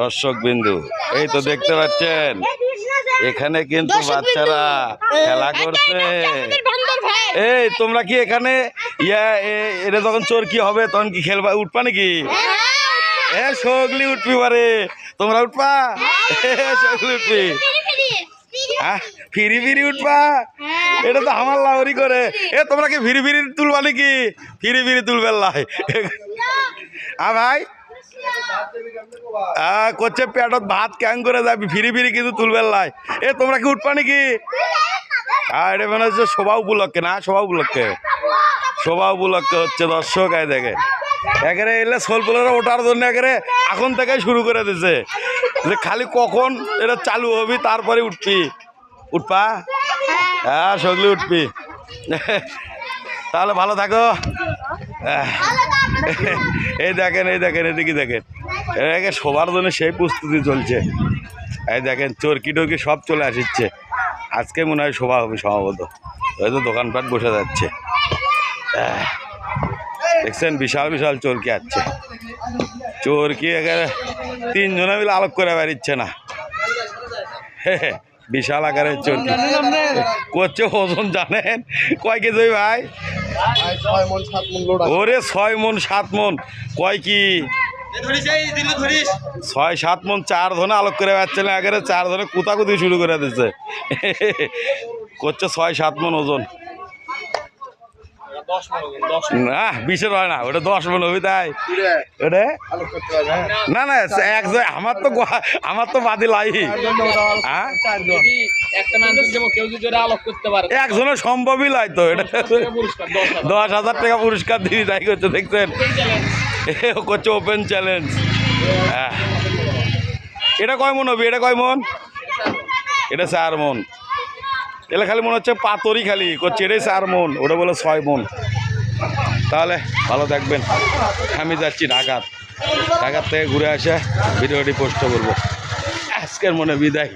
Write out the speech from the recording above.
দর্শক বিন্দু, এই তো দেখতে পাচ্ছেন এখানে কিন্তু বাচ্চারা খেলা করছে। এই তোমরা কি এখানে এটা যখন চোরকি হবে তখন কি খেলবা, উঠবা নাকি? সগলি উঠবি পারে, তোমরা উঠবা? সগলি উঠবি, ফিরি ফিরি উঠবা? এটা তো আমার লাউরি করে। তোমরা কি ফিরি ফিরি তুলবা নাকি? ফিরি ফিরি তুলবে লাই ভাই করছে পেটত ভাত ক্যাং করে যাবি, ফিরি ফিরি কিন্তু তুলবে লাই। তোমরা কি উঠবা নাকি? এটা মনে হচ্ছে শোভা উপলক্ষে, না শোভা উপলক্ষে, শোভা উপলক্ষে হচ্ছে। দর্শক দেখে একেবারে এলে সোলপুলেরা ওঠার জন্য একেবারে এখন থেকে শুরু করে দিছে যে খালি কখন এটা চালু হবি তারপরে উঠবি। উঠবা? সগলি উঠবি। তাহলে ভালো থাকো। এই দেখেন এদিকে দেখেন, এটাকে সবার জন্য সেই প্রস্তুতি চলছে। এই দেখেন চরকি টরকি সব চলে আসছে। আজকে মনে হয় শোভা হবে সম্ভবত, হয়তো দোকানপাট বসে যাচ্ছে। দেখছেন বিশাল বিশাল চরকি আসছে। চরকি একেবারে তিনজনে মিলে আলোক করে বেরিচ্ছে না। বিশাল আকারের চরকি করছে। ওজন জানেন কয় কেজি ভাই? ওরে 6 মন 7 মন। কয় কি 6-7 মন? 4 ধনে আলোক করে পাচ্ছে না, একেবারে 4 ধনে কুতাকুতি শুরু করে দিচ্ছে। করছে 6-7 মন ওজন। না 20-এর হয় না, ওটা 10 মন হবি। তাই ওটা না না আমার তো বাদি লাই। একজনের সম্ভবই লাই তো। এটা 10,000 টাকা পুরস্কার দিবি, তাই করছে। দেখছেন করছে ওপেন চ্যালেঞ্জ। এটা কয় মন হবি? এটা কয় মন? এটা 4 মন। এটা খালি মনে হচ্ছে পাতরি খালি করছে। এটাই 4 মন, ওটা বলে 6 মন। তাহলে ভালো থাকবেন। আমি যাচ্ছি ঢাকার থেকে ঘুরে আসে ভিডিওটি পোস্ট করবো। আজকের মনে বিদায়।